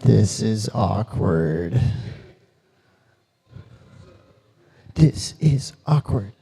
This is awkward. This is awkward.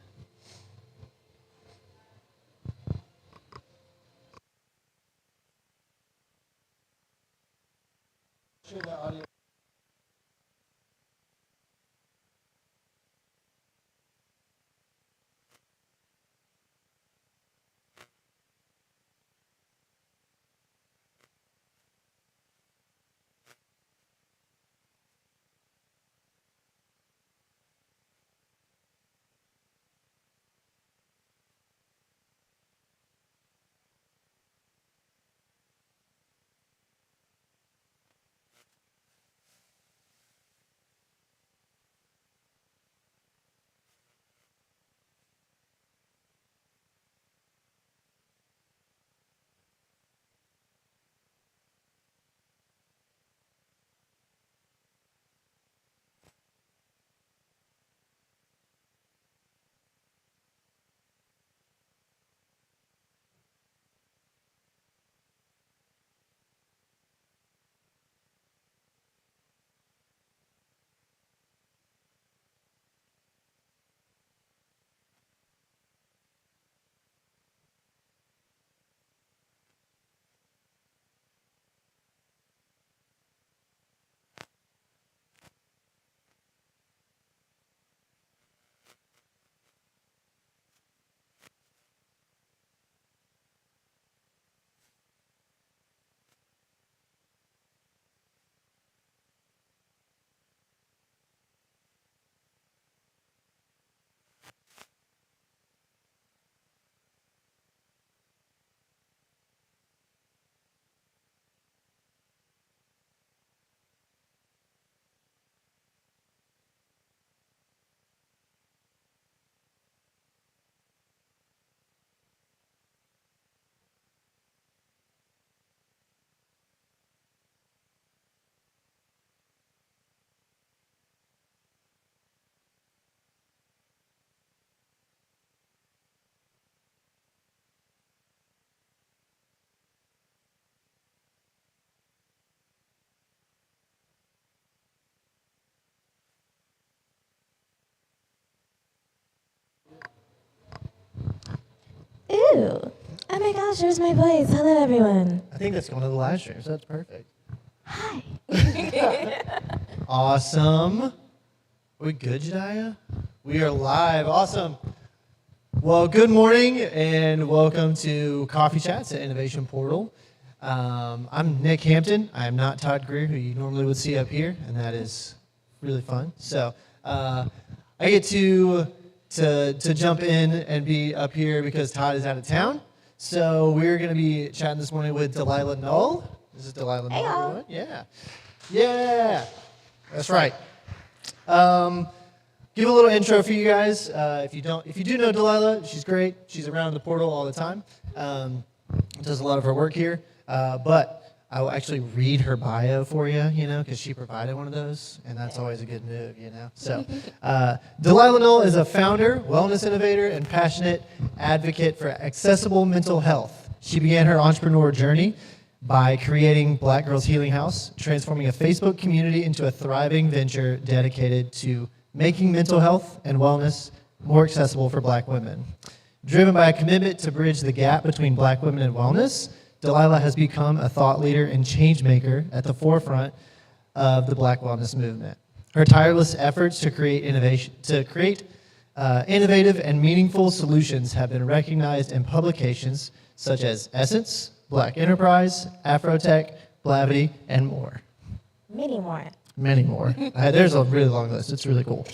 Ooh. Oh my gosh, there's my voice. Hello, everyone. I think that's going to the live stream, so that's perfect. Hi. Awesome. We good, Jediah? We are live. Awesome. Well, good morning and welcome to Coffee Chats at Innovation Portal. I'm Nick Hampton. I am not Todd Greer, who you normally would see up here, and that is really fun. So I get to jump in and be up here because Todd is out of town. So we're going to be chatting this morning with Delilah Null. This is Delilah Null. Hey, Yeah. Yeah. That's right. Give a little intro for you guys. If you do know Delilah, she's great. She's around the portal all the time. Does a lot of her work here. But I will actually read her bio for you, because she provided one of those, and that's always a good move, So, Delilah Null is a founder, wellness innovator, and passionate advocate for accessible mental health. She began her entrepreneurial journey by creating Black Girls Healing House, transforming a Facebook community into a thriving venture dedicated to making mental health and wellness more accessible for Black women. Driven by a commitment to bridge the gap between Black women and wellness, Delilah has become a thought leader and changemaker at the forefront of the Black wellness movement. Her tireless efforts to create innovative and meaningful solutions have been recognized in publications such as Essence, Black Enterprise, AfroTech, Blavity, and more. Many more. Many more. There's a really long list. It's really cool.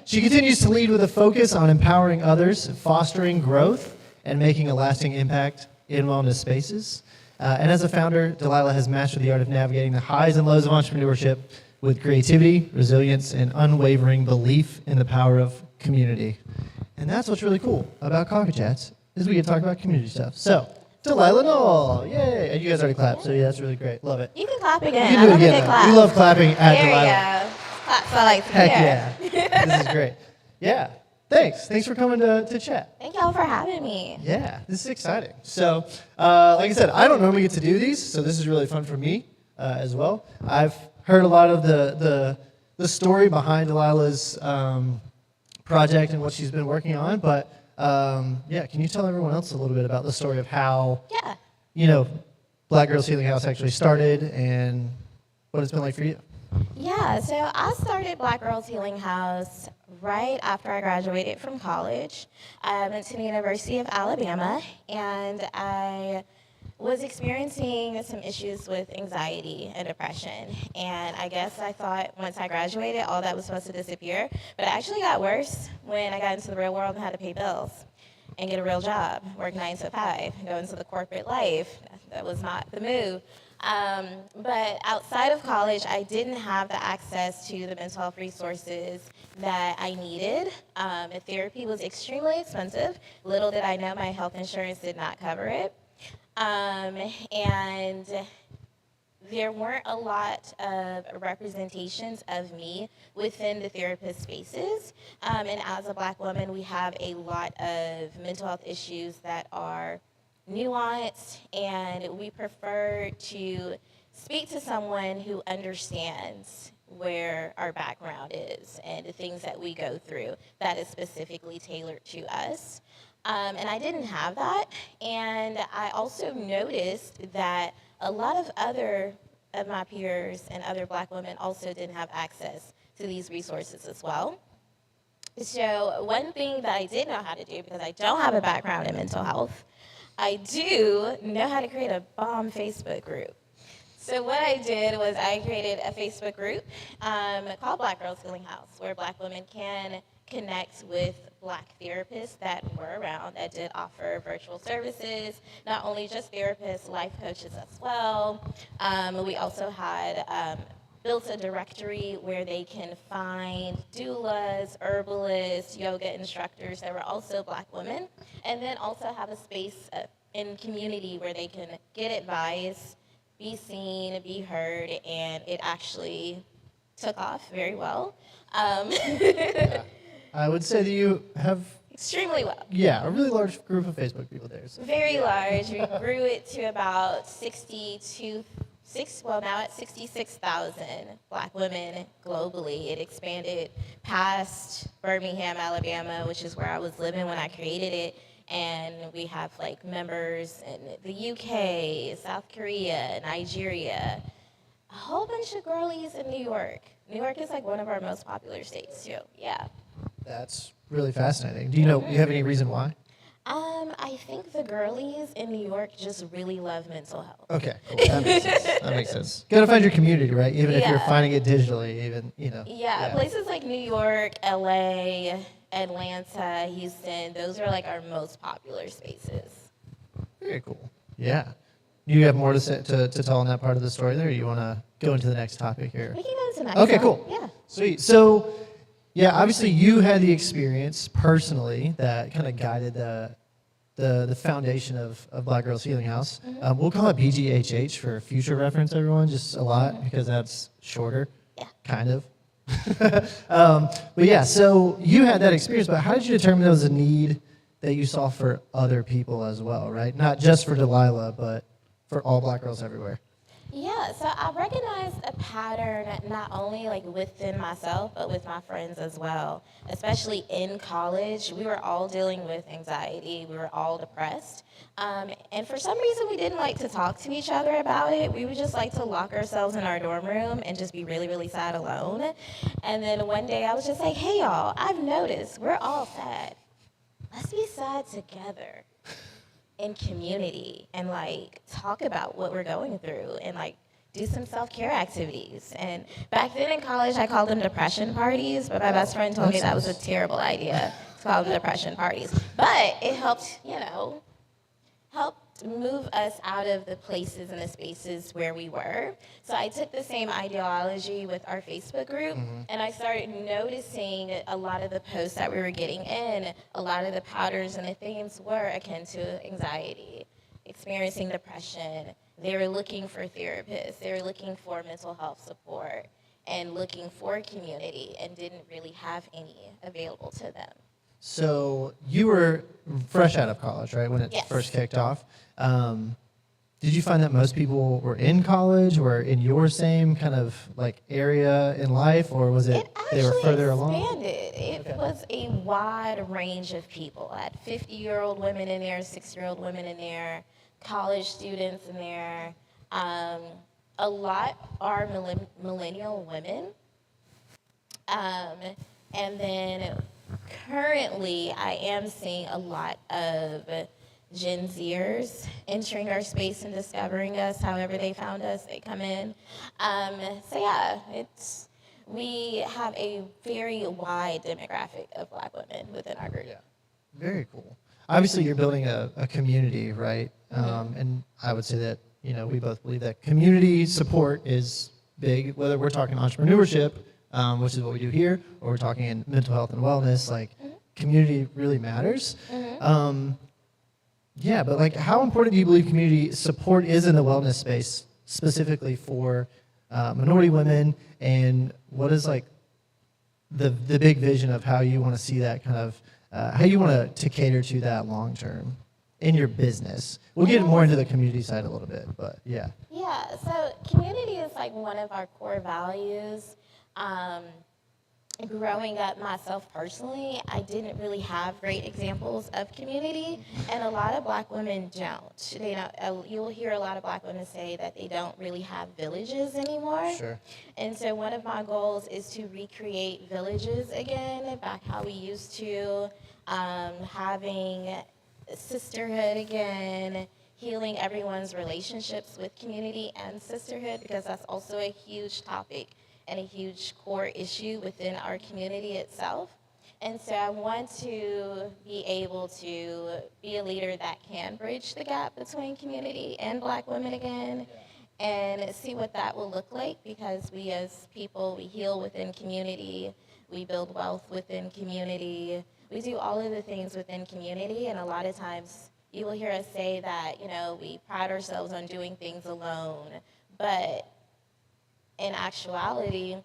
She continues to lead with a focus on empowering others, fostering growth, and making a lasting impact in wellness spaces. And as a founder, Delilah has mastered the art of navigating the highs and lows of entrepreneurship with creativity, resilience, and unwavering belief in the power of community. And that's what's really cool about Coffee Chats, is we get to talk about community stuff. So, Delilah Null, yay! And you guys already clapped, so yeah, that's really great. Love it. You can clap again. You I can do it love a again. good clap. We love clapping at There Delilah. you go. Clap so I like to Heck hear. yeah. This is great. Yeah. Thanks for coming to chat. Thank y'all for having me. Yeah, this is exciting. So, like I said, I don't normally get to do these, so this is really fun for me. as well. I've heard a lot of the story behind Delilah's project and what she's been working on, but yeah, can you tell everyone else a little bit about the story of how, Black Girls Healing House actually started and what it's been like for you? Yeah, so I started Black Girls Healing House right after I graduated from college. I went to the University of Alabama, and I was experiencing some issues with anxiety and depression. And I guess I thought once I graduated, all that was supposed to disappear. But it actually got worse when I got into the real world and had to pay bills and get a real job, work 9 to 5, go into the corporate life. That was not the move. But outside of college, I didn't have the access to the mental health resources that I needed. Therapy was extremely expensive. Little did I know my health insurance did not cover it. And there weren't a lot of representations of me within the therapist spaces. And as a Black woman, we have a lot of mental health issues that are nuanced, and we prefer to speak to someone who understands where our background is and the things that we go through that is specifically tailored to us. And I didn't have that. And I also noticed that a lot of other of my peers and other Black women also didn't have access to these resources as well. So one thing that I did know how to do, because I don't have a background in mental health, I do know how to create a bomb Facebook group. So what I did was I created a Facebook group called Black Girls Healing House, where Black women can connect with Black therapists that were around that did offer virtual services, not only just therapists, life coaches as well. We also had built a directory where they can find doulas, herbalists, yoga instructors that were also Black women, and then also have a space in community where they can get advice, be seen, be heard, and it actually took off very well. Yeah. I would say that you have Extremely well. a really large group of Facebook people there. So. Very large. We grew it to about now at 66,000 Black women globally. It expanded past Birmingham, Alabama, which is where I was living when I created it. And we have like members in the UK, South Korea, Nigeria, a whole bunch of girlies in New York. New York is like one of our most popular states too. Yeah. That's really fascinating. Do you have any reason why? I think the girlies in New York just really love mental health. Okay, cool. That makes sense. That makes sense. Gotta find your community, right? Even if you're finding it digitally, Yeah, places like New York, LA, Atlanta, Houston, those are like our most popular spaces. Very cool. Yeah. Do you have more to tell on that part of the story there, or you want to go into the next topic here? We can go into the next Okay, one. cool. Yeah. Sweet. So, yeah, obviously you had the experience personally that kind of guided the foundation of Black Girls Healing House. Mm-hmm. We'll call it BGHH for future reference, everyone, just a lot, because that's shorter, kind of. But yeah, so you had that experience, but how did you determine there was a need that you saw for other people as well, right? Not just for Delilah, but for all Black girls everywhere. Yeah, so I recognized a pattern not only like within myself, but with my friends as well. Especially in college, we were all dealing with anxiety. We were all depressed. And for some reason, we didn't like to talk to each other about it. We would just like to lock ourselves in our dorm room and just be really, really sad alone. And then one day I was just like, hey, y'all, I've noticed we're all sad. Let's be sad together. In community and like talk about what we're going through and like do some self-care activities. And back then in college, I called them depression parties, but my best friend told me that was a terrible idea to call them depression parties. But it helped, helped move us out of the places and the spaces where we were. So I took the same ideology with our Facebook group, and I started noticing a lot of the posts that we were getting in, a lot of the patterns and the themes were akin to anxiety, experiencing depression. They were looking for therapists. They were looking for mental health support and looking for community and didn't really have any available to them. So you were fresh out of college, right, when it first kicked off. did you find that most people were in college or in your same kind of like area in life, or was it they were further along? It expanded. It was a wide range of people. I had 50-year-old women in there, 60-year-old women in there, college students in there. A lot are millennial women. And then currently, I am seeing a lot of Gen Zers entering our space and discovering us. However they found us, they come in. So yeah, we have a very wide demographic of Black women within our group. Yeah, very cool. Obviously, you're building a community, right? And I would say that we both believe that community support is big. Whether we're talking entrepreneurship, which is what we do here, or we're talking in mental health and wellness, like community really matters. Yeah, but like, how important do you believe community support is in the wellness space, specifically for minority women, and what is like the big vision of how you want to see that kind of, how you want to cater to that long term in your business? We'll get more into the community side a little bit, but yeah. Yeah, so community is like one of our core values. Growing up myself personally, I didn't really have great examples of community, and a lot of Black women don't. You'll hear a lot of Black women say that they don't really have villages anymore. Sure. And so one of my goals is to recreate villages again, back how we used to, having sisterhood again, healing everyone's relationships with community and sisterhood, because that's also a huge topic and a huge core issue within our community itself. And so I want to be able to be a leader that can bridge the gap between community and Black women again, and see what that will look like, because we as people, we heal within community, we build wealth within community, we do all of the things within community, and a lot of times you will hear us say that, we pride ourselves on doing things alone, but in actuality,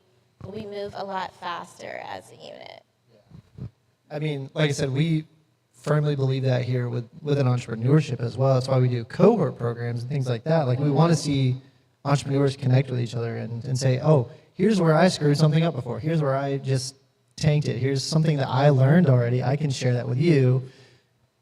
we move a lot faster as a unit. Yeah. I mean, like I said, we firmly believe that here within entrepreneurship as well. That's why we do cohort programs and things like that. Like, we want to see entrepreneurs connect with each other and say, oh, here's where I screwed something up before. Here's where I just tanked it. Here's something that I learned already. I can share that with you.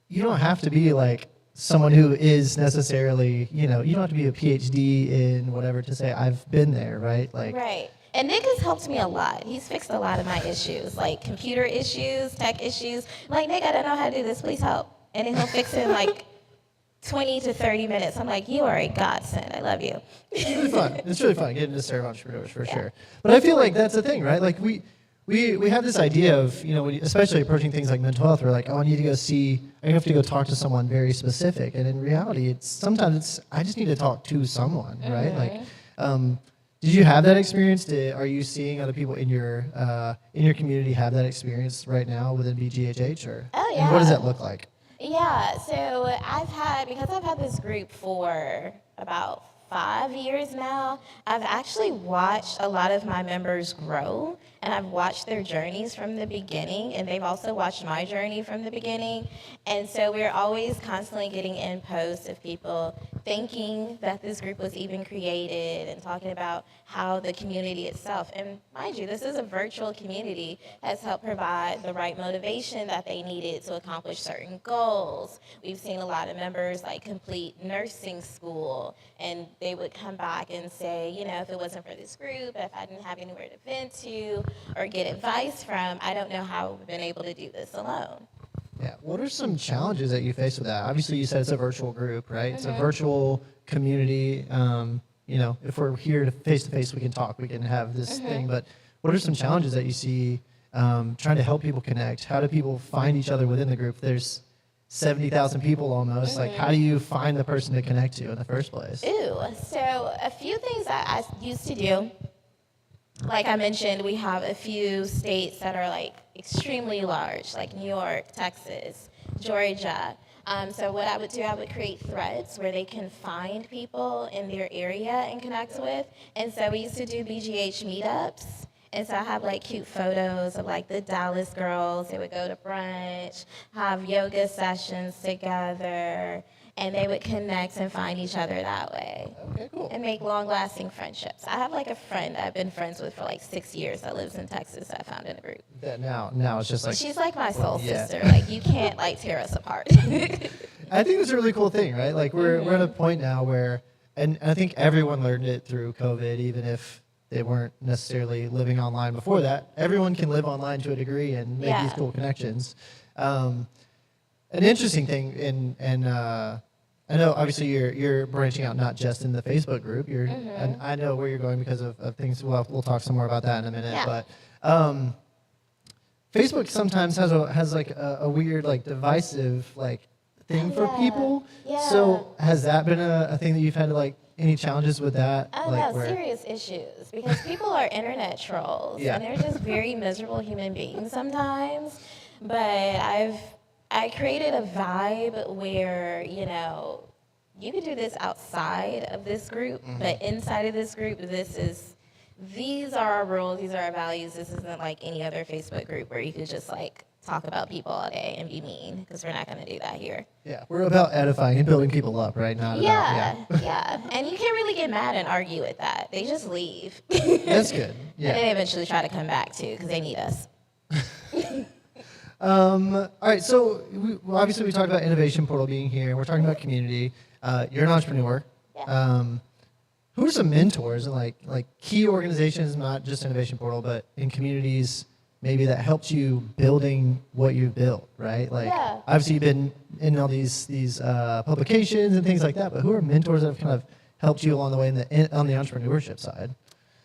You don't have to be like someone who is necessarily, you don't have to be a PhD in whatever to say I've been there, right? Like, right. And Nick has helped me a lot. He's fixed a lot of my issues, like computer issues, tech issues. Like, Nick, I don't know how to do this. Please help. And then he'll fix it in like 20 to 30 minutes. I'm like, you are a godsend. I love you. It's really fun. It's really fun getting to serve entrepreneurs for sure. But I feel like that's the thing, right? Like, we have this idea of, especially approaching things like mental health, we're like, oh, I have to go talk to someone very specific. And in reality, sometimes I just need to talk to someone, right? Like, did you have that experience? Are you seeing other people in your community have that experience right now within BGHH? Or, oh, yeah. And what does that look like? Yeah, so I've had this group for about 5 years now, I've actually watched a lot of my members grow, and I've watched their journeys from the beginning, and they've also watched my journey from the beginning. And so we're always constantly getting in posts of people thinking that this group was even created and talking about how the community itself, and mind you, this is a virtual community, has helped provide the right motivation that they needed to accomplish certain goals. We've seen a lot of members like complete nursing school, and they would come back and say, if it wasn't for this group, if I didn't have anywhere to vent to or get advice from, I don't know how we've been able to do this alone. Yeah. What are some challenges that you face with that? Obviously, you said it's a virtual group, right? It's a virtual community. If we're here face to face, we can talk, we can have this thing. But what are some challenges that you see trying to help people connect? How do people find each other within the group? There's 70,000 people almost. Like, how do you find the person to connect to in the first place? So a few things that I used to do. Like I mentioned, we have a few states that are like extremely large, like New York, Texas, Georgia. So what I would do, I would create threads where they can find people in their area and connect with. And so we used to do BGH meetups. And so I have like cute photos of like the Dallas girls. They would go to brunch, have yoga sessions together. and they would connect and find each other that way. Okay, cool. And make long-lasting friendships. I have like a friend that I've been friends with for like 6 years that lives in Texas that I found in a group. That now it's just like She's like my soul yeah. sister. Like you can't like tear us apart. I think it's a really cool thing, right? Like we're at a point now where, and I think everyone learned it through COVID, even if they weren't necessarily living online before that. Everyone can live online to a degree and make these cool connections. An interesting thing, and I know obviously you're branching out not just in the Facebook group. And I know where you're going because of things. We'll talk some more about that in a minute. Yeah. But Facebook sometimes has like a weird like divisive like thing for people. Yeah. So has that been a thing that you've had like any challenges with that? Oh like no, serious issues because people are internet trolls Yeah. and they're just very miserable human beings sometimes. But I created a vibe where you could do this outside of this group, but inside of this group, these are our rules, these are our values. This isn't like any other Facebook group where you could just like talk about people all day and be mean because we're not going to do that here. Yeah, we're about edifying and building people up, right? Not Yeah. And you can't really get mad and argue with that. They just leave. That's good. Yeah. And they eventually try to come back too because they need us. All right, so obviously we talked about Innovation Portal being here. We're talking about community. You're an entrepreneur. Yeah. Who are some mentors and like key organizations, not just Innovation Portal, but in communities maybe that helped you building what you've built, right? Like obviously you've been in all these publications and things like that, but who are mentors that have kind of helped you along the way on the entrepreneurship side?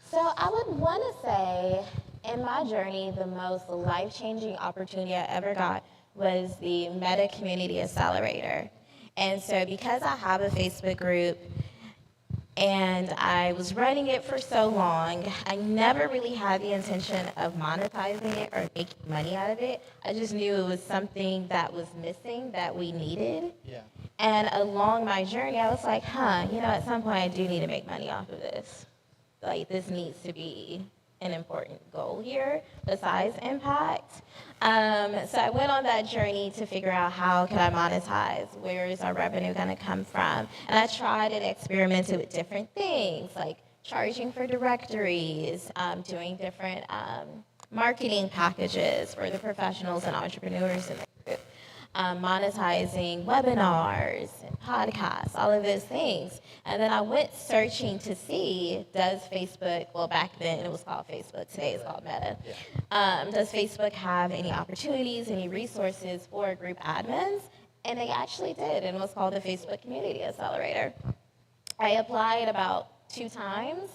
So I would want to say in my journey, the most life-changing opportunity I ever got was the Meta Community Accelerator. And so because I have a Facebook group and I was running it for so long, I never really had the intention of monetizing it or making money out of it. I just knew it was something that was missing that we needed. Yeah. And along my journey, I was like, at some point I do need to make money off of this. Like, this needs to be an important goal here besides impact. So I went on that journey to figure out how can I monetize, where is our revenue going to come from, and I tried and experimented with different things like charging for directories, doing different marketing packages for the professionals and entrepreneurs in the group, monetizing webinars and podcasts, all of those things. And then I went searching to see, does Facebook, well back then it was called Facebook, today it's called Meta, does Facebook have any opportunities, any resources for group admins? And they actually did, and it was called the Facebook Community Accelerator. I applied about 2 times.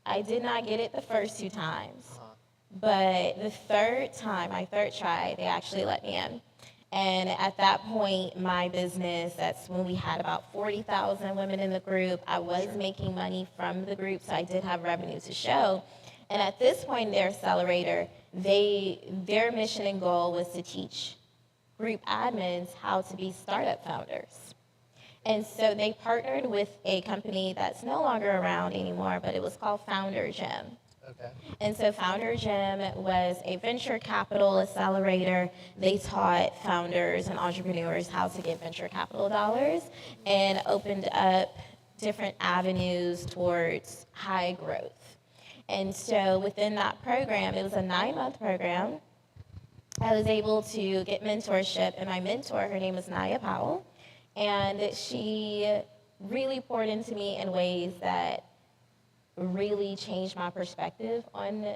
I did not get it the first 2 times, but the third time, my third try, they actually let me in. And at that point, my business, that's when we had about 40,000 women in the group. I was making money from the group, so I did have revenue to show. And at this point in their accelerator, their mission and goal was to teach group admins how to be startup founders. And so they partnered with a company that's no longer around anymore, but it was called Founder Gym. Okay. And so Founder Gym was a venture capital accelerator. They taught founders and entrepreneurs how to get venture capital dollars and opened up different avenues towards high growth. And so within that program, it was a 9-month program. I was able to get mentorship, and my mentor, her name is Naya Powell, and she really poured into me in ways that really changed my perspective on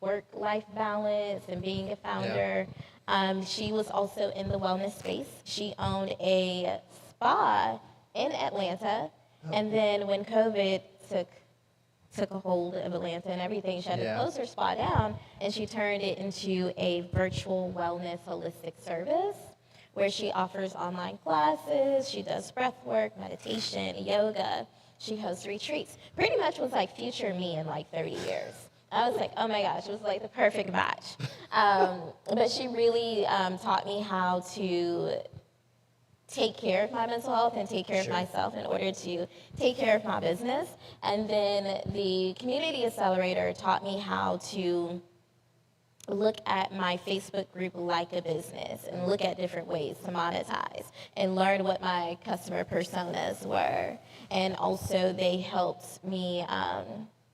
work-life balance and being a founder. Yeah. She was also in the wellness space. She owned a spa in Atlanta, and then when COVID took a hold of Atlanta and everything, she had to close her spa down, and she turned it into a virtual wellness holistic service where she offers online classes, she does breath work, meditation, yoga. She hosts retreats. Pretty much was like future me in like 30 years. I was like, oh my gosh, it was like the perfect match. But she really taught me how to take care of my mental health and take care of myself in order to take care of my business. And then the Community Accelerator taught me how to look at my Facebook group like a business and look at different ways to monetize and learn what my customer personas were. And also they helped me,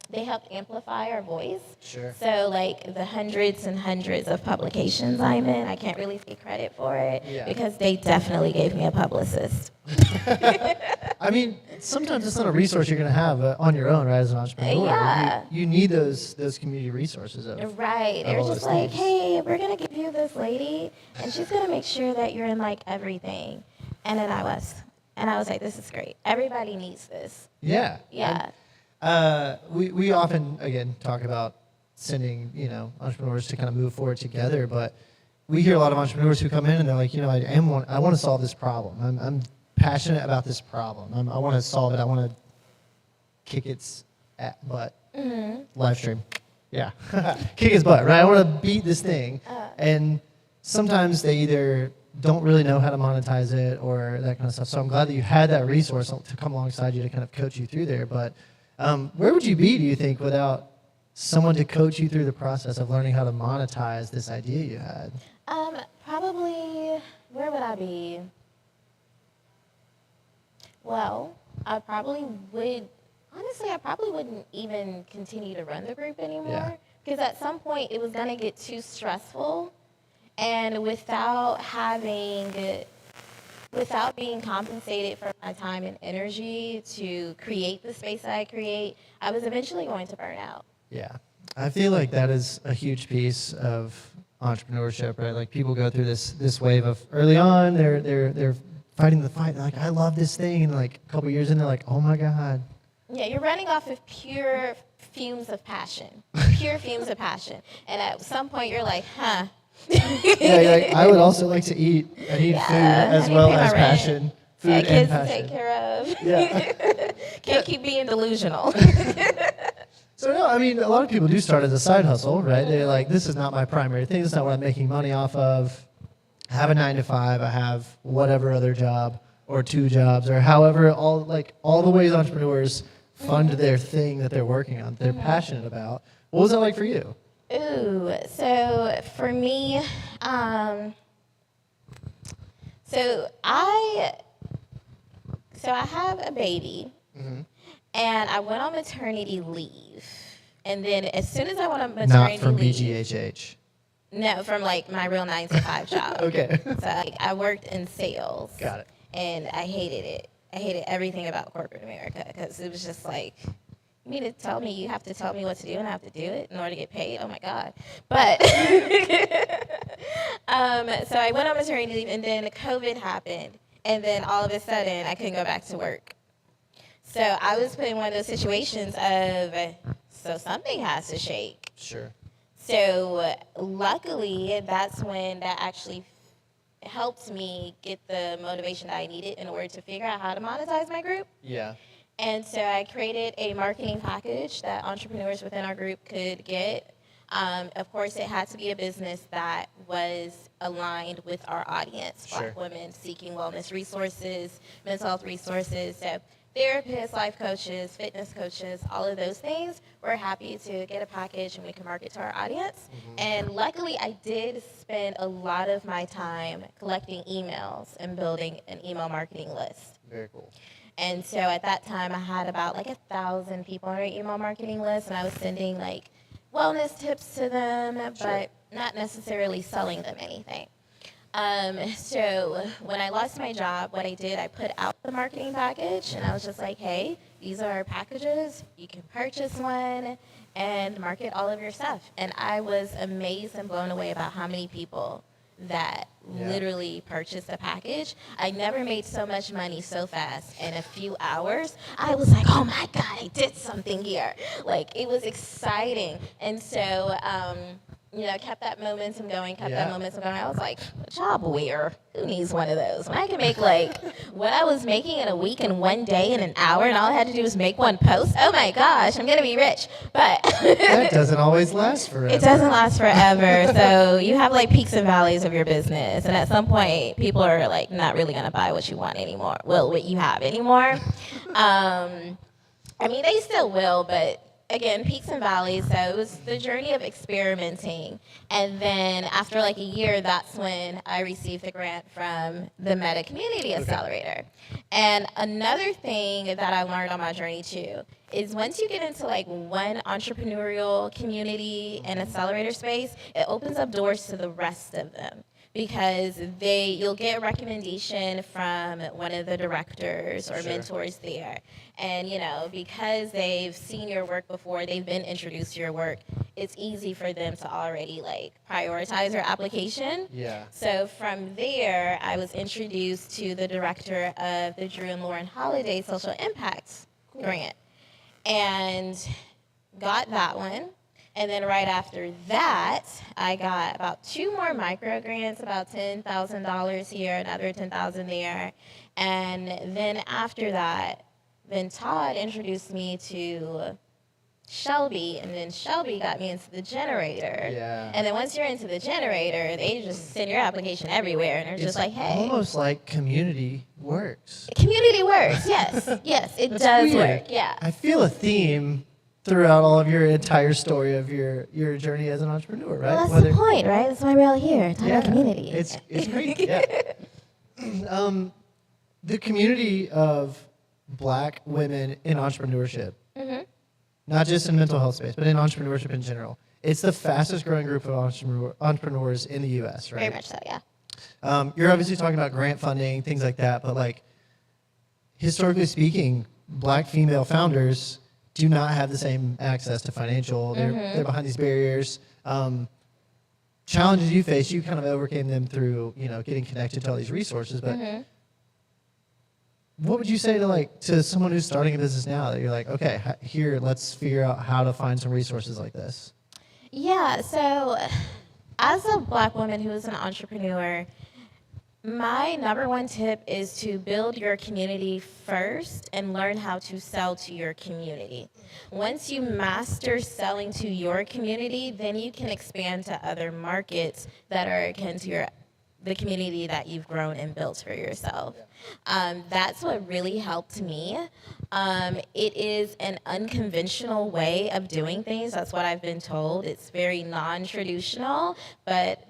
they helped amplify our voice. Sure. So like the hundreds and hundreds of publications I'm in, I can't really take credit for it because they definitely gave me a publicist. I mean, sometimes it's not a resource you're going to have on your own, right, as an entrepreneur. Yeah. You need those community resources. Right. They're just like, hey, we're going to give you this lady, and she's going to make sure that you're in, like, everything. And then I was like, this is great. Everybody needs this. Yeah. Yeah. We often, again, talk about sending, entrepreneurs to kind of move forward together, but we hear a lot of entrepreneurs who come in and they're like, I want to solve this problem. I'm passionate about this problem. I want to solve it. I want to kick its butt. Live stream. Yeah. Kick its butt, right? I want to beat this thing. And sometimes they either don't really know how to monetize it or that kind of stuff. So I'm glad that you had that resource to come alongside you to kind of coach you through there. But where would you be, do you think, without someone to coach you through the process of learning how to monetize this idea you had? Probably, where would I be? Well, I probably wouldn't even continue to run the group anymore. Because at some point it was going to get too stressful. And without being compensated for my time and energy to create the space that I create, I was eventually going to burn out. Yeah. I feel like that is a huge piece of entrepreneurship, right? Like people go through this wave of early on, they're fighting the fight. They're like, I love this thing. And like a couple years in, they're like, oh my God. Yeah, you're running off of pure fumes of passion. Pure fumes of passion. And at some point you're like, huh. Yeah, you're like, I would also like to eat. I need food as well as passion. Food and kids passion. to take care of. Yeah. Can't keep being delusional. So no, I mean, a lot of people do start as a side hustle, right? They're like, this is not my primary thing. This is not what I'm making money off of. I have a 9-to-5. I have whatever other job or 2 jobs or however, all the ways entrepreneurs fund their thing that they're working on, they're passionate about. What was that like for you? Ooh, so for me, so I have a baby, and I went on maternity leave, and then as soon as I went on maternity Not from leave, BGHH. no, from like my real 9-to-5 job. Okay. So like, I worked in sales. Got it. And I hated it. I hated everything about corporate America because it was just like, you mean to tell me you have to tell me what to do and I have to do it in order to get paid? Oh my God. But, so I went on maternity leave and then COVID happened. And then all of a sudden I couldn't go back to work. So I was put in one of those situations of, so something has to shake. Sure. So luckily that's when that actually helped me get the motivation that I needed in order to figure out how to monetize my group. Yeah. And so I created a marketing package that entrepreneurs within our group could get. Of course, it had to be a business that was aligned with our audience, Sure. Black women seeking wellness resources, mental health resources. So therapists, life coaches, fitness coaches, all of those things. We're happy to get a package and we can market to our audience. And luckily, I did spend a lot of my time collecting emails and building an email marketing list. Very cool. And so at that time, I had about like 1,000 people on our email marketing list, and I was sending like wellness tips to them, but not necessarily selling them anything. So when I lost my job, what I did, I put out the marketing package, and I was just like, hey, these are our packages. You can purchase one and market all of your stuff. And I was amazed and blown away about how many people that literally purchased a package. I never made so much money so fast in a few hours. I was like, oh my God, I did something here. Like, it was exciting. And so, kept that momentum going, I was like, job where? Who needs one of those? When I can make like what I was making in a week in one day in an hour, and all I had to do was make one post. Oh my gosh, I'm gonna be rich. But that doesn't always last forever. It doesn't last forever. So you have like peaks and valleys of your business, and at some point, people are like not really gonna buy what you want anymore. Well, what you have anymore. I mean, they still will, but again, peaks and valleys. So it was the journey of experimenting. And then after like a year, that's when I received the grant from the Meta Community Accelerator. And another thing that I learned on my journey too is once you get into like one entrepreneurial community and accelerator space, it opens up doors to the rest of them. Because you'll get a recommendation from one of the directors or mentors there. And, you know, because they've seen your work before, they've been introduced to your work, it's easy for them to already, like, prioritize your application. Yeah. So from there, I was introduced to the director of the Drew and Lauren Holiday Social Impact Grant. And got that one. And then right after that, I got about 2 more micro grants, about $10,000 here, another $10,000 there. And then after that, then Todd introduced me to Shelby, and then Shelby got me into the generator. Yeah. And then once you're into the generator, they just send your application everywhere, and they're just like, hey. Almost like community works. Community works, yes. Yes, it does weird. work, yeah. I feel a theme throughout all of your entire story of your journey as an entrepreneur, right? Well, that's the point, right? That's why we're all here, talking about community. It's great, yeah. The community of Black women in entrepreneurship, not just in mental health space, but in entrepreneurship in general, it's the fastest growing group of entrepreneurs in the U.S., right? Very much so, yeah. You're obviously talking about grant funding, things like that, but like historically speaking, Black female founders do not have the same access to financial. They're behind these barriers. Challenges you face, you kind of overcame them through, you know, getting connected to all these resources. But what would you say to someone who's starting a business now that you're like, okay, here, let's figure out how to find some resources like this? Yeah, so as a Black woman who is an entrepreneur, my number one tip is to build your community first and learn how to sell to your community. Once you master selling to your community, then you can expand to other markets that are akin to the community that you've grown and built for yourself. That's what really helped me. It is an unconventional way of doing things. That's what I've been told. It's very non-traditional, but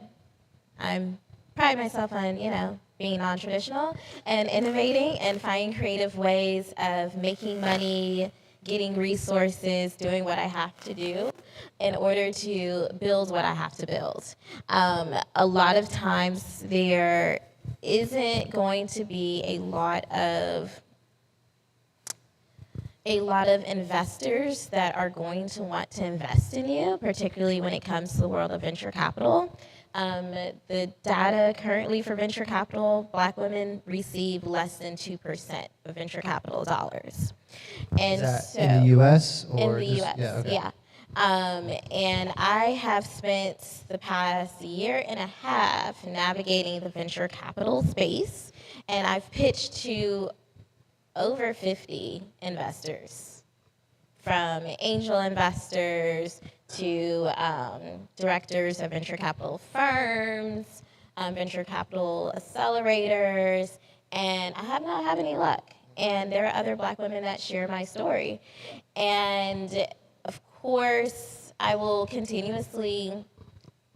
I'm pride myself on, you know, being non-traditional and innovating and finding creative ways of making money, getting resources, doing what I have to do in order to build what I have to build. A lot of times there isn't going to be a lot of investors that are going to want to invest in you, particularly when it comes to the world of venture capital. The data currently for venture capital, Black women receive less than 2% of venture capital dollars. And Is that so, in the U.S.? Or in the just, U.S., yeah. Okay. yeah. And I have spent the past year and a half navigating the venture capital space, and I've pitched to over 50 investors, from angel investors to directors of venture capital firms, venture capital accelerators, and I have not had any luck. And there are other Black women that share my story. And of course, I will continuously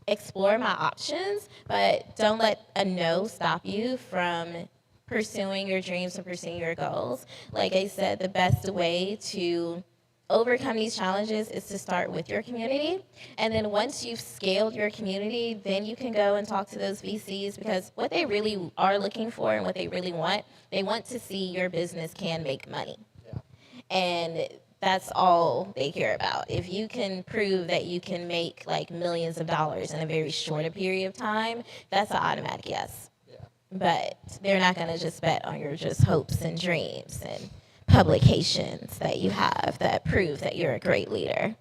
explore my options, but don't let a no stop you from pursuing your dreams and pursuing your goals. Like I said, the best way to overcome these challenges is to start with your community. And then once you've scaled your community, then you can go and talk to those VCs, because what they really are looking for and what they really want, they want to see your business can make money. Yeah. And that's all they care about. If you can prove that you can make like millions of dollars in a very short a period of time, that's an automatic yes. Yeah. But they're not going to just bet on your just hopes and dreams and publications that you have that prove that you're a great leader.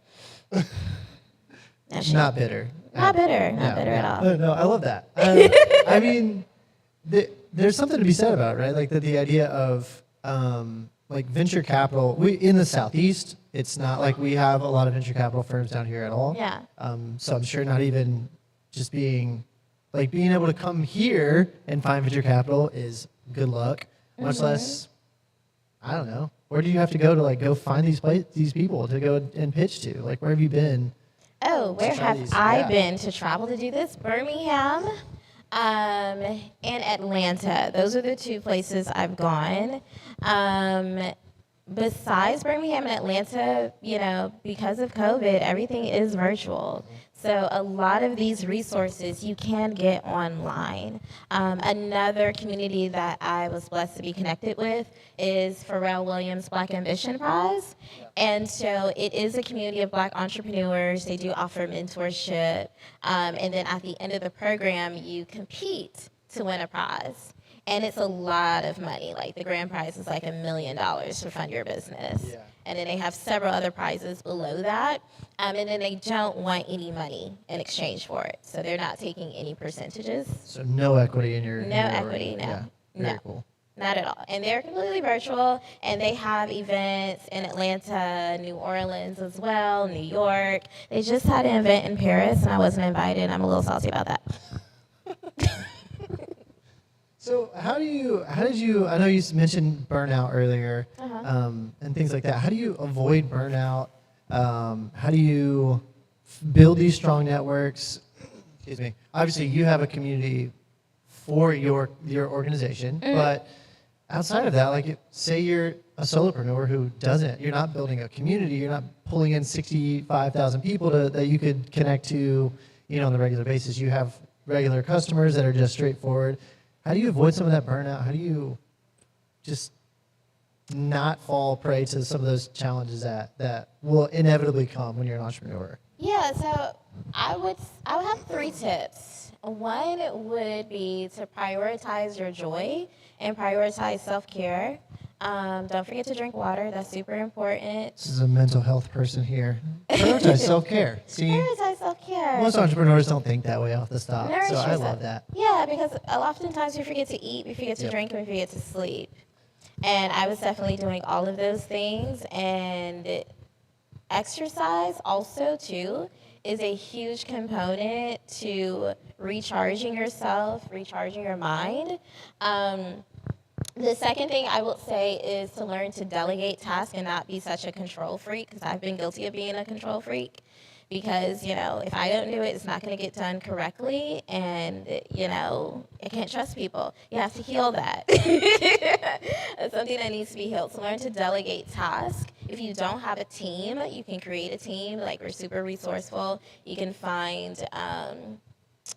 Not bitter. Not bitter. Not bitter at all. No, I love that. I mean, there's something to be said about it, right? Like the idea of like venture capital. We in the Southeast, it's not like we have a lot of venture capital firms down here at all. Yeah. So I'm sure not even just being able to come here and find venture capital is good luck. Much less, I don't know, where do you have to go to like go find these people to go and pitch to? Like, where have you been? Oh, where try have these? I Yeah. been to travel to do this? Birmingham, and Atlanta. Those are the two places I've gone. Besides Birmingham and Atlanta, because of COVID, everything is virtual. So a lot of these resources you can get online. Another community that I was blessed to be connected with is Pharrell Williams Black Ambition Prize. And so it is a community of Black entrepreneurs. They do offer mentorship. And then at the end of the program, you compete to win a prize. And it's a lot of money. Like the grand prize is like $1 million to fund your business. Yeah. And then they have several other prizes below that. And then they don't want any money in exchange for it. So they're not taking any percentages. So no equity in your No in your equity, org. no. Yeah. Very No. cool. Not at all. And they're completely virtual. And they have events in Atlanta, New Orleans as well, New York. They just had an event in Paris, and I wasn't invited. I'm a little salty about that. So how did you, I know you mentioned burnout earlier, and things like that. How do you avoid burnout? How do you build these strong networks? Excuse me. Obviously, you have a community for your organization, but outside of that, like say you're a solopreneur who you're not building a community, you're not pulling in 65,000 people that you could connect to, on a regular basis. You have regular customers that are just straightforward. How do you avoid some of that burnout? How do you just not fall prey to some of those challenges that will inevitably come when you're an entrepreneur? Yeah, so I would have 3 tips. One would be to prioritize your joy and prioritize self-care. Don't forget to drink water. That's super important. This is a mental health person here. Prioritize self-care. See, Prioritize self-care. most entrepreneurs don't think that way off the top, Nourish so I yourself. love that. Yeah, because oftentimes we forget to eat, we forget to Yep. drink, and we forget to sleep. And I was definitely doing all of those things. And exercise also, too, is a huge component to recharging yourself, recharging your mind. The second thing I would say is to learn to delegate tasks and not be such a control freak, because I've been guilty of being a control freak. Because, if I don't do it, it's not going to get done correctly. And, I can't trust people. You have to heal that. It's something that needs to be healed. So learn to delegate tasks. If you don't have a team, you can create a team. Like, we're super resourceful. You can find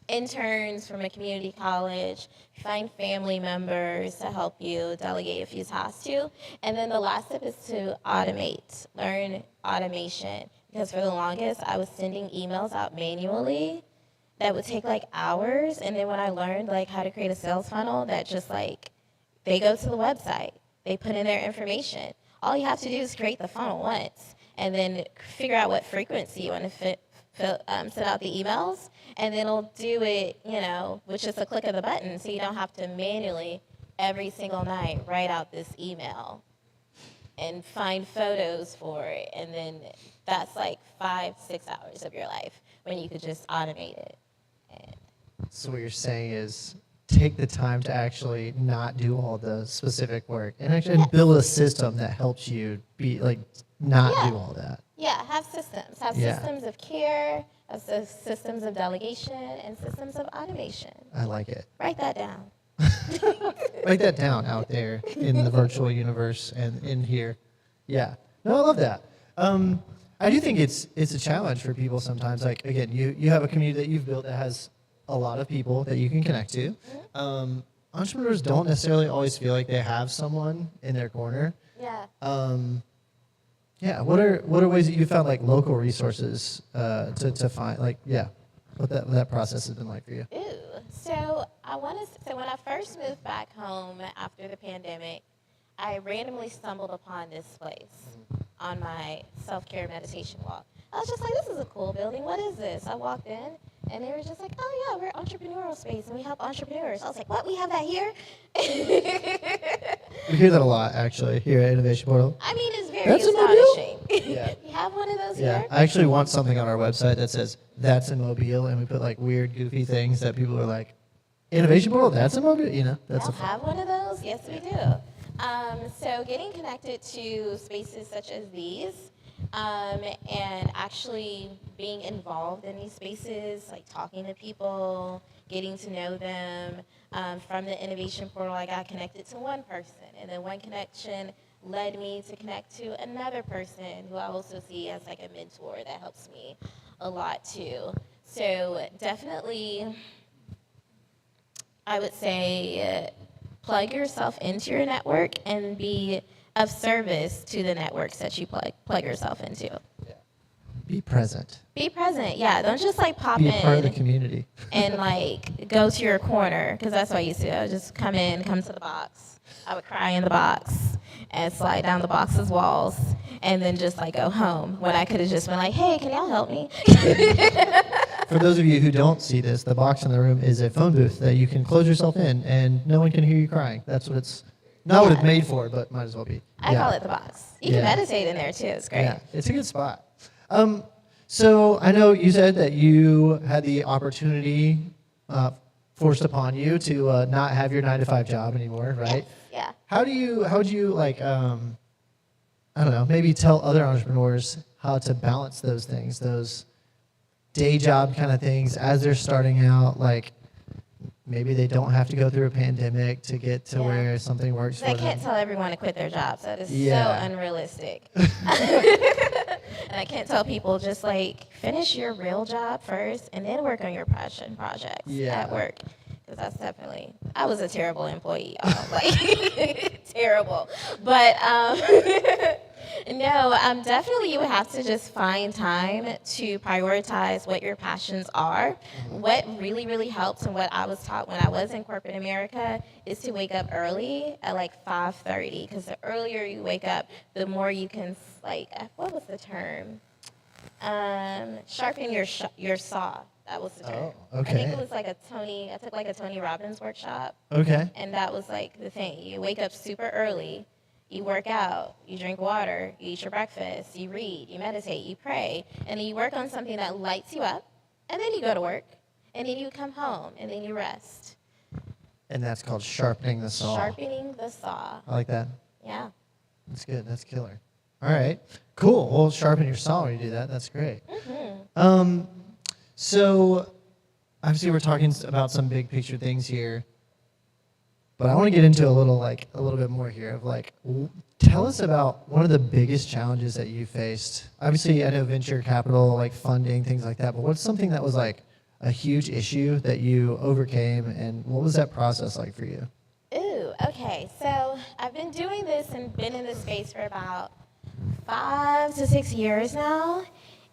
interns from a community college, find family members to help you delegate a few tasks to. And then the last tip is to automate, learn automation. Because for the longest, I was sending emails out manually that would take like hours. And then when I learned like how to create a sales funnel that just like, they go to the website, they put in their information. All you have to do is create the funnel once and then figure out what frequency you want to send out the emails, and then it'll do it, with just a click of the button, so you don't have to manually every single night write out this email and find photos for it, and then that's like 5-6 hours of your life when you could just automate it. So what you're saying is take the time to actually not do all the specific work and actually build a system that helps you be like not do all that. Yeah, have systems. Have systems of care, have systems of delegation, and systems of automation. I like it. Write that down. Write that down out there in the virtual universe and in here. Yeah. No, I love that. I do think it's a challenge for people sometimes. Like, again, you have a community that you've built that has a lot of people that you can connect to. Entrepreneurs don't necessarily always feel like they have someone in their corner. Yeah. Yeah. What are ways that you found like local resources to find what that process has been like for you? Ooh. So when I first moved back home after the pandemic, I randomly stumbled upon this place on my self-care meditation walk. I was just like, this is a cool building. What is this? I walked in, and they were just like, oh, yeah, we're entrepreneurial space, and we help entrepreneurs. I was like, what? We have that here? We hear that a lot, actually, here at Innovation Portal. I mean, it's very That's in astonishing. Yeah. You have one of those Yeah, here? I actually want something on our website that says, that's in Mobile, and we put like weird, goofy things that people are like, Innovation Portal, that's in Mobile? That's Y'all a fun. have one of those? Yes, we do. So getting connected to spaces such as these, and actually being involved in these spaces, like talking to people, getting to know them. From the innovation portal, I got connected to one person, and then one connection led me to connect to another person who I also see as like a mentor that helps me a lot too. So definitely, I would say plug yourself into your network and be of service to the networks that you plug yourself into. Be present. Be present, yeah. Don't just like pop Be a part of the in community. and like go to your corner, because that's what I used to do. I would just come to the box. I would cry in the box and slide down the box's walls and then just like go home, when I could have just been like, hey, can y'all help me? For those of you who don't see this, the box in the room is a phone booth that you can close yourself in and no one can hear you crying. That's what it's, not what it's made for, but might as well be. I call it the box. You can meditate in there too. It's great. Yeah, it's a good spot. So I know you said that you had the opportunity forced upon you to not have your 9-to-5 job anymore, right? Yeah. How would you like, I don't know, maybe tell other entrepreneurs how to balance those things, those day job kind of things as they're starting out, like maybe they don't have to go through a pandemic to get to where something works for them. I can't tell everyone to quit their jobs. That is so unrealistic. And I can't tell people just like finish your real job first and then work on your passion projects at work. Because that's definitely, I was a terrible employee, y'all. Like, terrible. But no, definitely you would have to just find time to prioritize what your passions are. What really, really helps and what I was taught when I was in corporate America is to wake up early at like 5:30, because the earlier you wake up, the more you can, like, what was the term? Sharpen your saw. That was the term. Oh, okay. I think it was like I took like a Tony Robbins workshop. Okay. And that was like the thing. You wake up super early, you work out, you drink water, you eat your breakfast, you read, you meditate, you pray, and then you work on something that lights you up, and then you go to work, and then you come home, and then you rest. And that's called sharpening the saw. Sharpening the saw. I like that. Yeah. That's good. That's killer. All right. Cool. Well, sharpen your saw when you do that. That's great. Mm-hmm. So obviously we're talking about some big picture things here, but I want to get into a little bit more here of like, tell us about one of the biggest challenges that you faced. Obviously, I know venture capital, like funding, things like that, but what's something that was like a huge issue that you overcame, and what was that process like for you? Ooh, okay. So I've been doing this and been in this space for about 5 to 6 years now.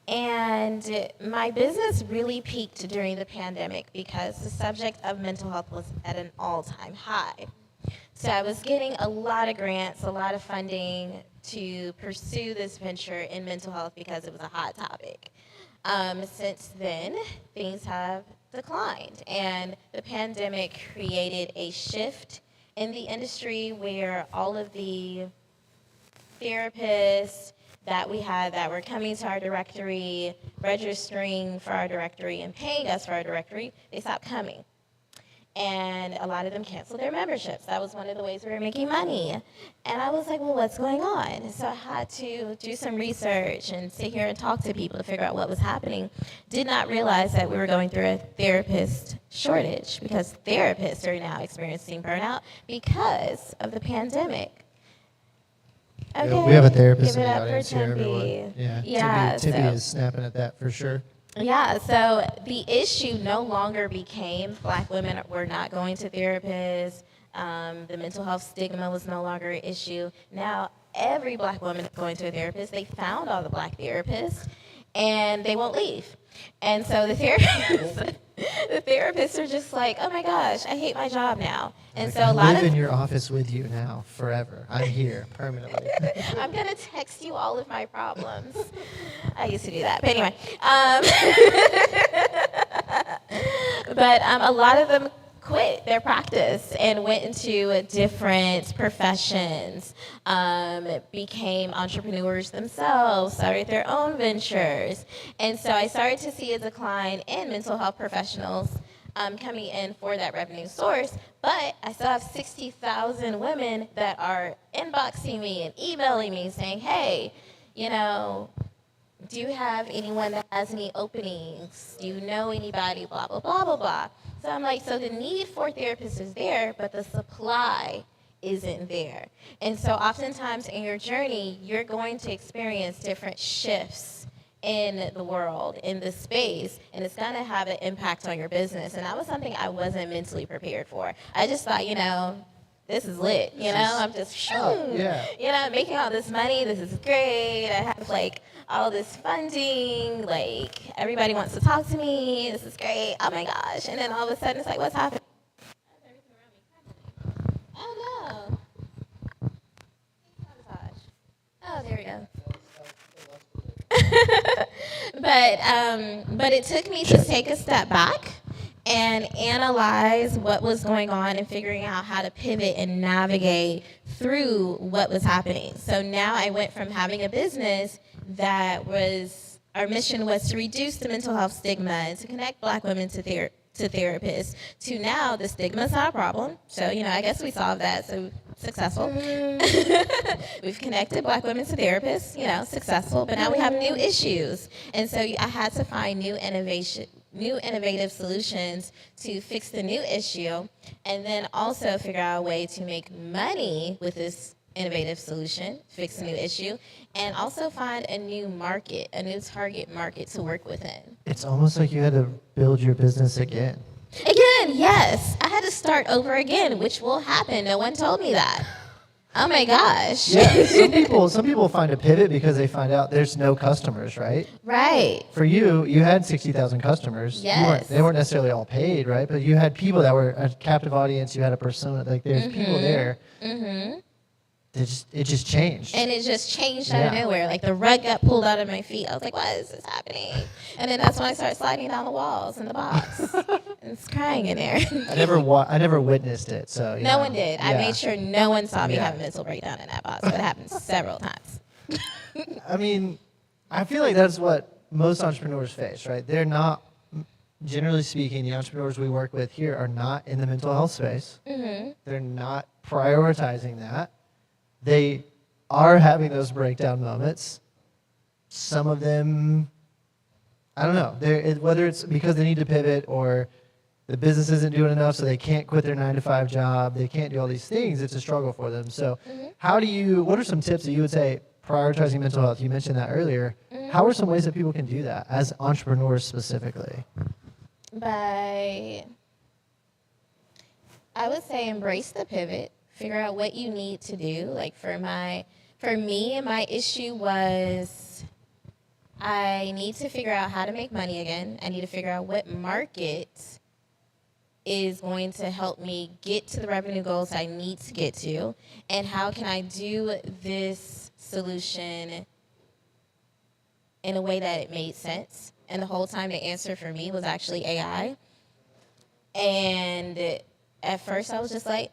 And my business really peaked during the pandemic because the subject of mental health was at an all-time high. So I was getting a lot of grants, a lot of funding to pursue this venture in mental health because it was a hot topic. Since then, things have declined, and the pandemic created a shift in the industry where all of the therapists that we had that were coming to our directory, registering for our directory, and paying us for our directory, they stopped coming. And a lot of them canceled their memberships. That was one of the ways we were making money. And I was like, well, what's going on? So I had to do some research and sit here and talk to people to figure out what was happening. Did not realize that we were going through a therapist shortage, because therapists are now experiencing burnout because of the pandemic. Okay, We have a therapist give in it the up for audience here, everyone. Tempe. Yeah, Tippy so- is snapping at that for sure. Yeah, so the issue no longer became Black women were not going to therapists. The mental health stigma was no longer an issue. Now every Black woman is going to a therapist. They found all the Black therapists, and they won't leave. And so the therapists are just like, oh my gosh, I hate my job now. And so a I lot live of in your office with you now, forever. I'm here permanently. I'm gonna text you all of my problems. I used to do that, but anyway. But a lot of them quit their practice and went into different professions, became entrepreneurs themselves, started their own ventures. And so I started to see a decline in mental health professionals coming in for that revenue source, but I still have 60,000 women that are inboxing me and emailing me saying, hey, you know, do you have anyone that has any openings? Do you know anybody? Blah, blah, blah, blah, blah. So I'm like, so the need for therapists is there, but the supply isn't there. And so oftentimes in your journey, you're going to experience different shifts in the world, in the space, and it's going to have an impact on your business. And that was something I wasn't mentally prepared for. I just thought, this is lit, I'm just, making all this money, this is great, I have all this funding, everybody wants to talk to me, this is great, oh my gosh, and then all of a sudden it's like, what's happening? Oh no. Oh, there we go. But it took me to take a step back and analyze what was going on and figuring out how to pivot and navigate through what was happening. So now I went from having a business that was, our mission was to reduce the mental health stigma and to connect Black women to therapists, to now the stigma's not a problem. So, I guess we solved that, so successful. We've connected Black women to therapists, successful, but now we have new issues. And so I had to find new innovative solutions to fix the new issue, and then also figure out a way to make money with this innovative solution, fix the new issue, and also find a new market, a new target market to work within. It's almost like you had to build your business again. Again, yes. I had to start over again, which will happen. No one told me that. Oh my gosh. Yeah, some people find a pivot because they find out there's no customers, right? Right. For you had 60,000 customers. Yes. They weren't necessarily all paid, right? But you had people that were a captive audience. You had a persona. There's people there. Mm-hmm. It just changed. And it just changed out of nowhere. The rug got pulled out of my feet. I was like, why is this happening? And then that's when I started sliding down the walls in the box. And it's crying in there. I never witnessed it, so no one did. I made sure no one saw me have a mental breakdown in that box, but it happened several times. I mean, I feel like that's what most entrepreneurs face, right? They're not, generally speaking, the entrepreneurs we work with here are not in the mental health space. Mm-hmm. They're not prioritizing that. They are having those breakdown moments. Some of them, I don't know, whether it's because they need to pivot or the business isn't doing enough so they can't quit their 9-to-5 job, they can't do all these things, it's a struggle for them. So what are some tips that you would say prioritizing mental health? You mentioned that earlier. Mm-hmm. How are some ways that people can do that as entrepreneurs specifically? I would say embrace the pivot. Figure out what you need to do. For me, my issue was I need to figure out how to make money again. I need to figure out what market is going to help me get to the revenue goals I need to get to, and how can I do this solution in a way that it made sense. And the whole time the answer for me was actually AI. And at first I was just like,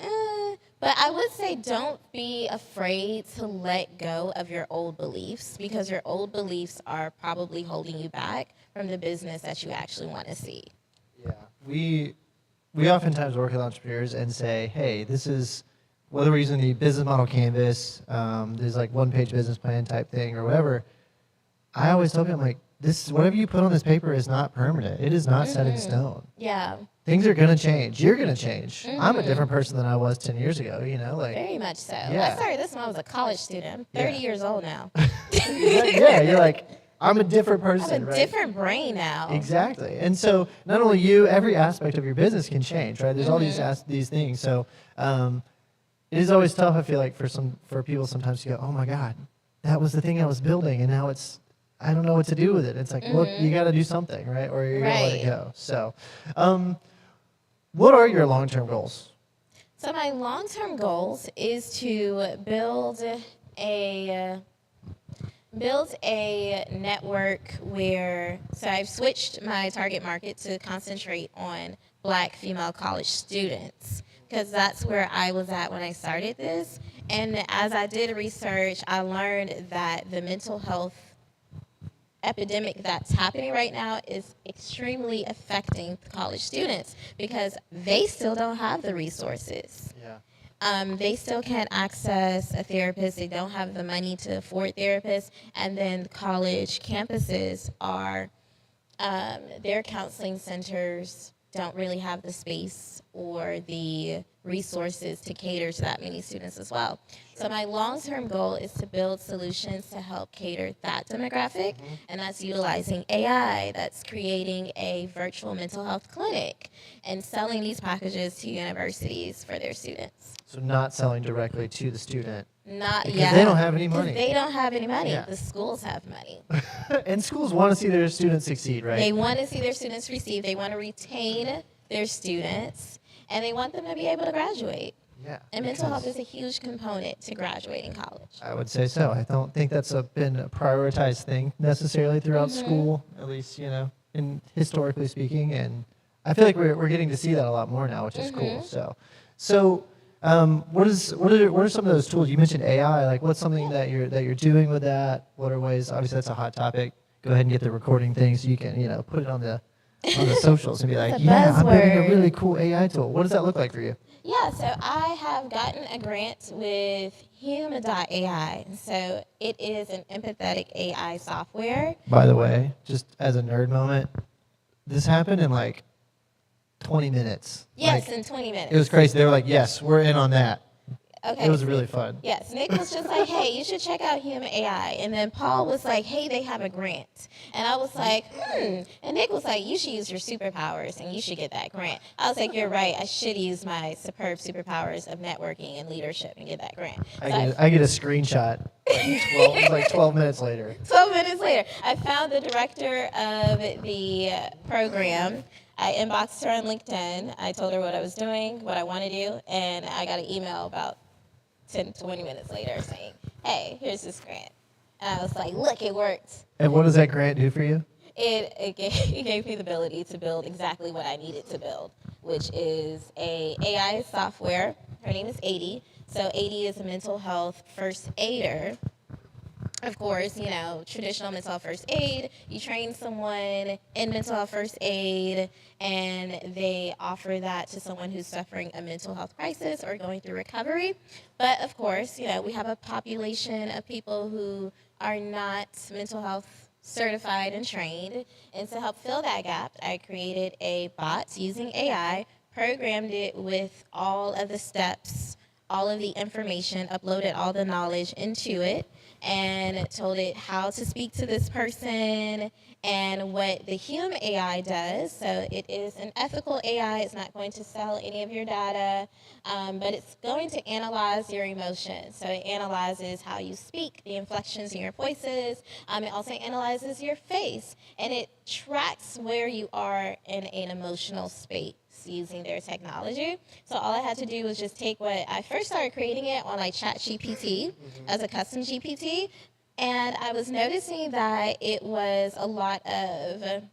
But I would say don't be afraid to let go of your old beliefs, because your old beliefs are probably holding you back from the business that you actually want to see. Yeah, we oftentimes work with entrepreneurs and say, hey, this is, whether we're using the business model canvas, there's one-page business plan type thing or whatever, I always tell people, whatever you put on this paper is not permanent. It is not set in stone. Yeah. Things are going to change. You're going to change. Mm-hmm. I'm a different person than I was 10 years ago, Very much so. Yeah. I started this when I was a college student. I'm 30 years old now. Yeah, you're like, I'm a different person, I have a different brain now. Exactly. And so not only you, every aspect of your business can change, right? There's all these things. So it is always tough, I feel like, for people sometimes to go, oh my God, that was the thing I was building, and now I don't know what to do with it. It's like, look, you got to do something, right? Or you're going to let it go. So what are your long-term goals? So my long-term goals is to build a network so I've switched my target market to concentrate on Black female college students, because that's where I was at when I started this. And as I did research, I learned that the mental health epidemic that's happening right now is extremely affecting college students because they still don't have the resources. They still can't access a therapist. They don't have the money to afford therapists. And then college campuses are, their counseling centers don't really have the space or the resources to cater to that many students as well. So my long-term goal is to build solutions to help cater that demographic, and that's utilizing AI, that's creating a virtual mental health clinic, and selling these packages to universities for their students. So not selling directly to the student. Not Because yet. they don't have any money. They don't have any money. Yeah. The schools have money. And schools want to see their students succeed, right? They want to see their students receive. They want to retain their students, and they want them to be able to graduate. Yeah. And mental health is a huge component to graduating college. I would say so. I don't think that's been a prioritized thing necessarily throughout school, at least, in historically speaking. And I feel like we're getting to see that a lot more now, which is cool. So what are some of those tools? You mentioned AI. Like, what's something that you're doing with that? What are ways? Obviously, that's a hot topic. Go ahead and get the recording thing so you can put it on the socials and be like, yeah, I'm building a really cool AI tool. What does that look like for you? Yeah, so I have gotten a grant with Human.ai. So it is an empathetic AI software. By the way, just as a nerd moment, this happened in like 20 minutes. Yes, Like, in 20 minutes. it was crazy. They were like, yes, we're in on that. Okay. It was really fun. Yes, Nick was just like, hey, you should check out Human AI. And then Paul was like, hey, they have a grant. And I was like, And Nick was like, you should use your superpowers and you should get that grant. I was like, you're right. I should use my superb superpowers of networking and leadership and get that grant. So I get a screenshot like 12 minutes later. 12 minutes later, I found the director of the program. I inboxed her on LinkedIn. I told her what I was doing, what I want to do, and I got an email about 10, 20 minutes later saying, hey, here's this grant. And I was like, look, it worked. And what does that grant do for you? It gave me the ability to build exactly what I needed to build, which is a AI software. Her name is Adi. So Adi is a mental health first aider. Of course, traditional mental health first aid, you train someone in mental health first aid, and they offer that to someone who's suffering a mental health crisis or going through recovery. But of course, we have a population of people who are not mental health certified and trained. And to help fill that gap, I created a bot using AI, programmed it with all of the steps, all of the information, uploaded all the knowledge into it, and told it how to speak to this person and what the Human AI does. So it is an ethical AI. It's not going to sell any of your data, but it's going to analyze your emotions. So it analyzes how you speak, the inflections in your voices. It also analyzes your face, and it tracks where you are in an emotional space using their technology. So all I had to do was just take what I first started creating it on like ChatGPT as a custom GPT, and I was noticing that it was a lot of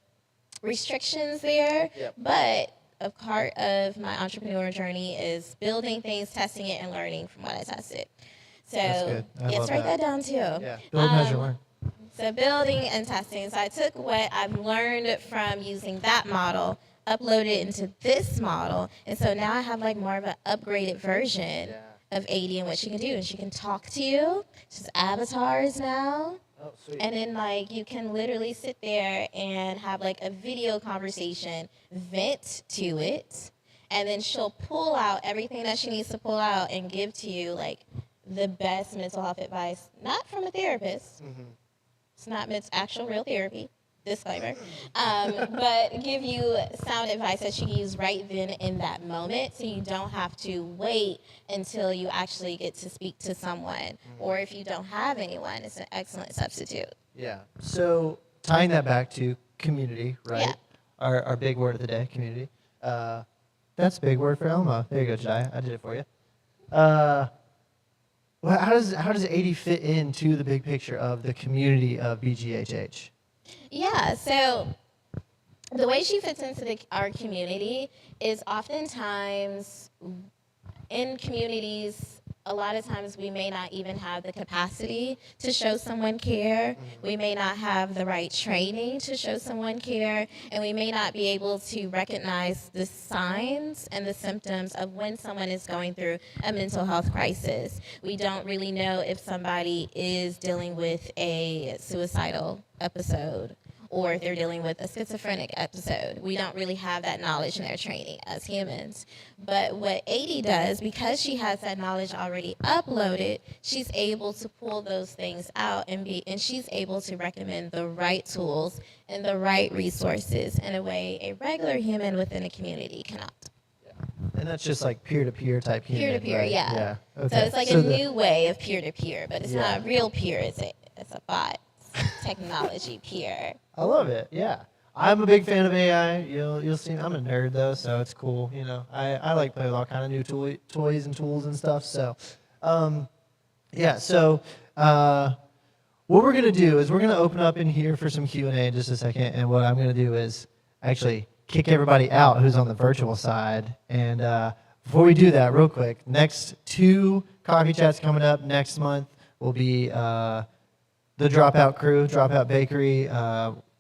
restrictions there, but a part of my entrepreneurial journey is building things, testing it, and learning from what I tested. So That's good. I love write that. that down too. Yeah. Build, measure, learn. So building and testing. So I took what I've learned from using that model, uploaded it into this model, and so now I have like more of an upgraded version of AD and what she can do. And she can talk to you. She's avatars now. Oh, sweet. And then like you can literally sit there and have like a video conversation, vent to it, and then she'll pull out everything that she needs to pull out and give to you like the best mental health advice, not from a therapist. It's not actual real therapy, disclaimer, but give you sound advice that you can use right then in that moment, so you don't have to wait until you actually get to speak to someone, or if you don't have anyone, it's an excellent substitute. Yeah. So tying that back to community, right? Yeah. Our big word of the day, community. That's a big word for Elmo. There you go, Jai. I did it for you. Well, how does 80 fit into the big picture of the community of BGHH? Yeah, so the way she fits into our community is oftentimes in communities a lot of times we may not even have the capacity to show someone care. We may not have the right training to show someone care, and we may not be able to recognize the signs and the symptoms of when someone is going through a mental health crisis. We don't really know if somebody is dealing with a suicidal episode or if they're dealing with a schizophrenic episode. We don't really have that knowledge in their training as humans. But what AD does, because she has that knowledge already uploaded, she's able to pull those things out and she's able to recommend the right tools and the right resources in a way a regular human within a community cannot. And that's just like peer-to-peer type human, Peer-to-peer, right? yeah. Okay. So it's like a new way of peer-to-peer, but it's not real peer, it's a bot technology peer. I love it. Yeah, I'm a big fan of AI. You'll see. I'm a nerd though, so it's cool. I like playing with all kind of new toys and tools and stuff. So, yeah. So, what we're gonna do is we're gonna open up in here for some Q&A in just a second, and what I'm gonna do is actually kick everybody out who's on the virtual side. And before we do that, real quick, next 2 coffee chats coming up next month will be the Dropout crew, Dropout Bakery.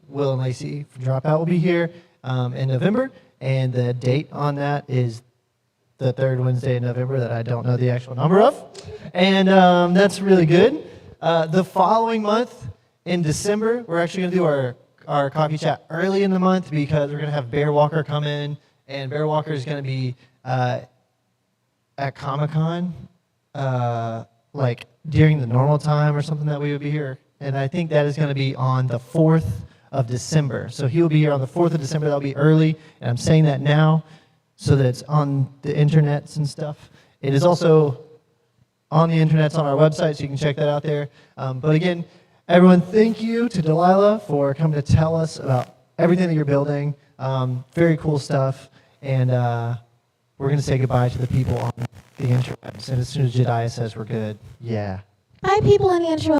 Will and Lacey from Dropout will be here in November, and the date on that is the 3rd Wednesday in November that I don't know the actual number of, and that's really good. The following month in December, we're actually going to do our coffee chat early in the month because we're going to have Bear Walker come in, and Bear Walker is going to be at Comic-Con like during the normal time or something that we would be here, and I think that is going to be on the 4th of December. So he will be here on the 4th of December. That'll be early, and I'm saying that now so that it's on the internets and stuff. It is also on the internets on our website, so you can check that out there. But again, everyone, thank you to Delilah for coming to tell us about everything that you're building. Very cool stuff. And we're going to say goodbye to the people on the interwebs. And as soon as Jediah says we're good, yeah. Bye, people on the intro.